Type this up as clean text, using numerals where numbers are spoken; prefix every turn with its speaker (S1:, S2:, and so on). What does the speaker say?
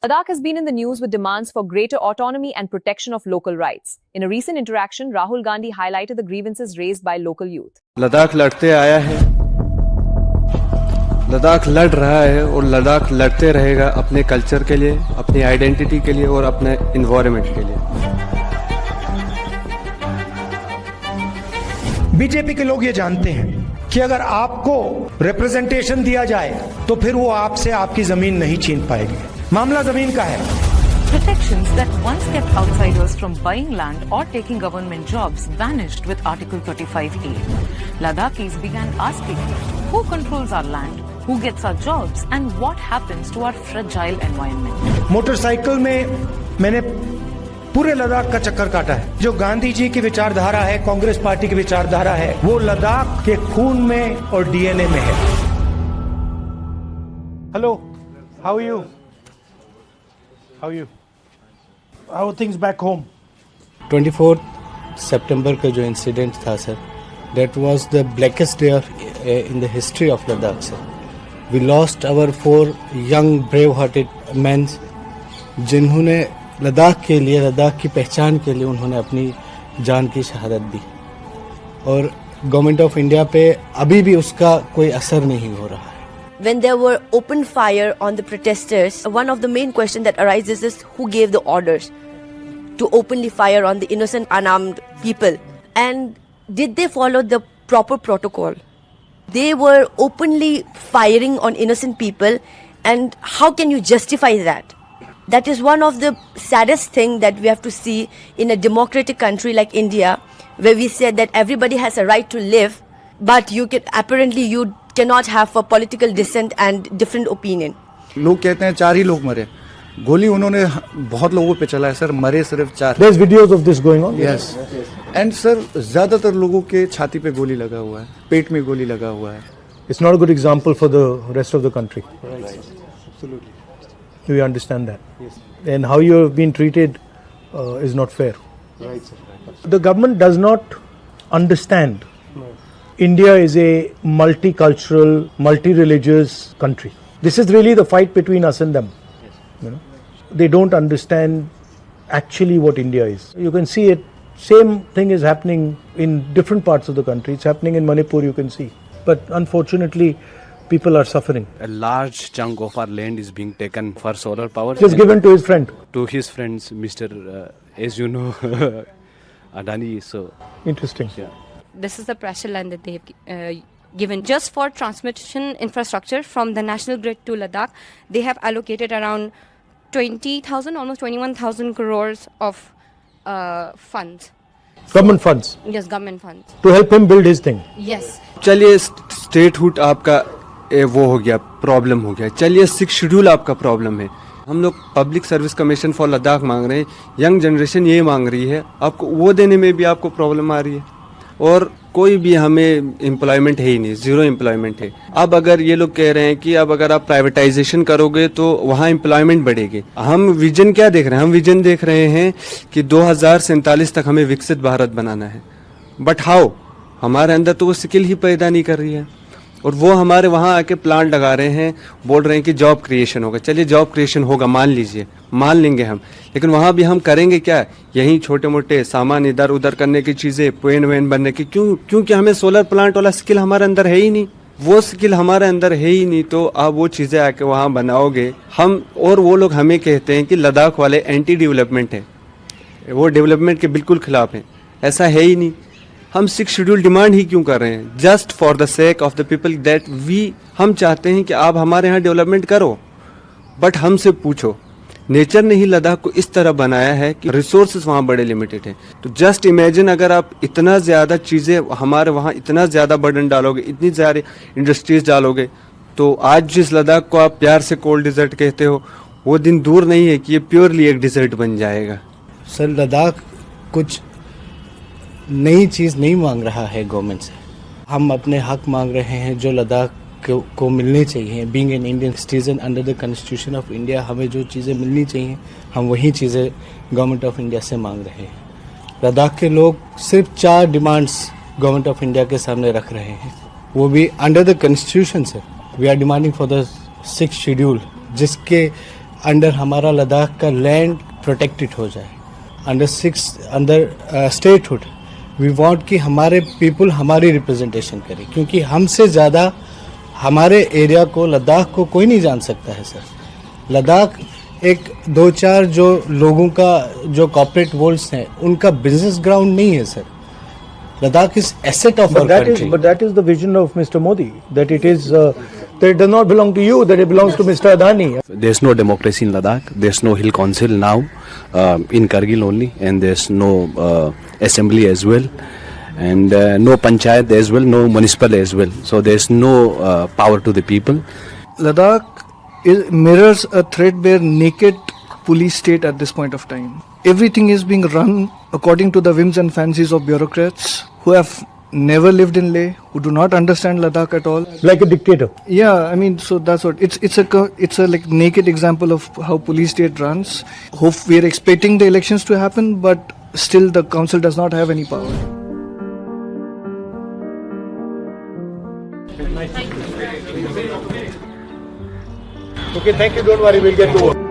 S1: Ladakh has been in the news with demands for greater autonomy and protection of local rights. In a recent interaction, Rahul Gandhi highlighted the grievances raised by local youth.
S2: Ladakh लड़ते आया है, लद्दाख लड़ रहा है और लद्दाख लड़ते रहेगा अपने कल्चर के लिए, अपनी आइडेंटिटी के लिए और अपने एनवायरनमेंट के लिए।
S3: बीजेपी के लोग ये जानते हैं कि अगर आपको रिप्रेजेंटेशन दिया जाए तो फिर वो आपसे आपकी जमीन नहीं छीन पाएगी। मामला जमीन का है।
S4: Protections that once kept outsiders from buying land or taking government jobs vanished with Article 35A. Ladakhis began asking, who controls our land, who gets our jobs, and what happens to our fragile environment?
S3: Motorcycle में मैंने पूरे लद्दाख का चक्कर काटा है। जो गांधी जी की विचारधारा है, कांग्रेस पार्टी की विचारधारा है, वो लद्दाख के खून में और डीएनए में है। Hello, how are you? How are you? How are things back home?
S5: 24 सितंबर का जो इंसिडेंट था sir, that was the blackest day in the history of Ladakh sir. We lost our 4 young brave-hearted men जिन्होंने लद्दाख के लिए, लद्दाख की पहचान के लिए उन्होंने अपनी जान की शहादत दी और गवर्नमेंट ऑफ इंडिया पे अभी भी उसका कोई असर नहीं हो रहा है।
S6: When there were open fire on the protesters, one of the main questions that arises is who gave the orders to openly fire on the innocent unarmed people, and did they follow the proper protocol? They were openly firing on innocent people, and how can you justify that? That is one of the saddest thing that we have to see in a democratic country like India, where we said that everybody has a right to live, but you cannot have for political dissent and different opinion.
S7: लोग कहते हैं 4 ही लोग मरे, गोली उन्होंने बहुत लोगों पे चला है सर, मरे सिर्फ 4।
S3: There's videos of this going on.
S7: Yes. And sir ज्यादातर लोगों के छाती पे गोली लगा हुआ है, पेट में गोली लगा हुआ है।
S3: It's not a good example for the rest of the country.
S7: Right. Absolutely.
S3: Do you understand that? Yes. And how you have been treated is not fair.
S7: Right, sir. Right.
S3: The government does not understand. No. India is a multicultural, multi-religious country. This is really the fight between us and them. Yes. You know, they don't understand actually what India is. You can see it. Same thing is happening in different parts of the country. It's happening in Manipur. You can see, but unfortunately, people are suffering.
S2: A large chunk of our land is being taken for solar power.
S3: Just given to his friend.
S2: To his friends, Mr. As you know, Adani. So
S3: interesting.
S2: Yeah.
S8: This is the pressure land that they have given just for transmission infrastructure from the national grid to Ladakh. They have allocated around 20,000, almost 21,000 crores of funds.
S3: Government funds.
S8: Yes, government funds.
S3: To help him build his thing.
S8: Yes.
S2: चलिए statehood आपका वो हो गया, problem हो गया। चलिए 6 schedule आपका problem है। हम लोग public service commission for Ladakh मांग रहे हैं, यंग जनरेशन ये मांग रही है, आपको वो देने में भी आपको प्रॉब्लम आ रही है और कोई भी हमें एम्प्लॉयमेंट है ही नहीं, 0 एम्प्लॉयमेंट है। अब अगर ये लोग कह रहे हैं कि अब अगर आप प्राइवेटाइजेशन करोगे तो वहाँ एम्प्लॉयमेंट बढ़ेगी। हम विजन क्या देख रहे हैं? हम विजन देख रहे हैं कि 2047 तक हमें विकसित भारत बनाना है, बट हाउ? हमारे अंदर तो वो स्किल ही पैदा नहीं कर रही है और वो हमारे वहाँ आके प्लांट लगा रहे हैं, बोल रहे हैं कि जॉब क्रिएशन होगा। चलिए जॉब क्रिएशन होगा, मान लीजिए, मान लेंगे हम, लेकिन वहाँ भी हम करेंगे क्या? यही छोटे मोटे सामान इधर उधर करने की चीज़ें, पेन वेन बनने की। क्योंकि हमें सोलर प्लांट वाला स्किल हमारे अंदर है ही नहीं, वो स्किल हमारे अंदर है ही नहीं। तो आप वो चीज़ें आके वहाँ बनाओगे हम, और वो लोग हमें कहते हैं कि लद्दाख वाले एंटी डेवलपमेंट है, वो डेवलपमेंट के बिल्कुल खिलाफ हैं। ऐसा है ही नहीं। हम 6 शेड्यूल डिमांड ही क्यों कर रहे हैं? Just for the sake of the people that हम चाहते हैं कि आप हमारे यहाँ डेवलपमेंट करो, बट हमसे पूछो। नेचर ने ही लद्दाख को इस तरह बनाया है कि रिसोर्सेज वहाँ बड़े लिमिटेड हैं। तो जस्ट इमेजिन अगर आप इतना ज़्यादा चीज़ें हमारे वहाँ इतना ज़्यादा बर्डन डालोगे, इतनी ज़्यादा इंडस्ट्रीज डालोगे, तो आज जिस लद्दाख को आप प्यार से कोल्ड डिजर्ट कहते हो, वो दिन दूर नहीं है कि ये प्योरली एक डिजर्ट बन जाएगा।
S5: सर लद्दाख कुछ नई चीज़ नहीं मांग रहा है गवर्नमेंट से। हम अपने हक मांग रहे हैं जो लद्दाख को मिलने चाहिए। Being an Indian citizen under the constitution of India, हमें जो चीज़ें मिलनी चाहिए हम वही चीज़ें गवर्नमेंट ऑफ इंडिया से मांग रहे हैं। लद्दाख के लोग सिर्फ 4 डिमांड्स गवर्नमेंट ऑफ इंडिया के सामने रख रहे हैं, वो भी अंडर द कॉन्स्टिट्यूशन से। We are demanding for the 6th schedule, जिसके अंडर हमारा लद्दाख का लैंड प्रोटेक्टेड हो जाए, अंडर स्टेटहुड वी वांट कि हमारे पीपल हमारी रिप्रेजेंटेशन करे, क्योंकि हमसे ज़्यादा हमारे एरिया को, लद्दाख को कोई नहीं जान सकता है सर। लद्दाख एक दो चार जो लोगों का जो कॉर्पोरेट वर्ल्ड्स हैं उनका बिजनेस ग्राउंड नहीं है sir. Ladakh is asset of our country.
S3: But that is the vision of Mr. Modi, that it is that it does not belong to you, that it belongs to Mr. Adani.
S9: There's no democracy in Ladakh. There's no hill council now, in Kargil only, and there's no assembly as well, and no panchayat as well, no municipal as well. So there's no power to the people.
S7: Ladakh mirrors a threadbare, naked police state at this point of time. Everything is being run according to the whims and fancies of bureaucrats who have never lived in Leh, who do not understand Ladakh at all.
S3: Like a dictator.
S7: Yeah, I mean, so that's what it's a like naked example of how police state runs. Hope we are expecting the elections to happen, but still the council does not have any power.
S3: Okay, thank you. Don't worry, we'll get to work.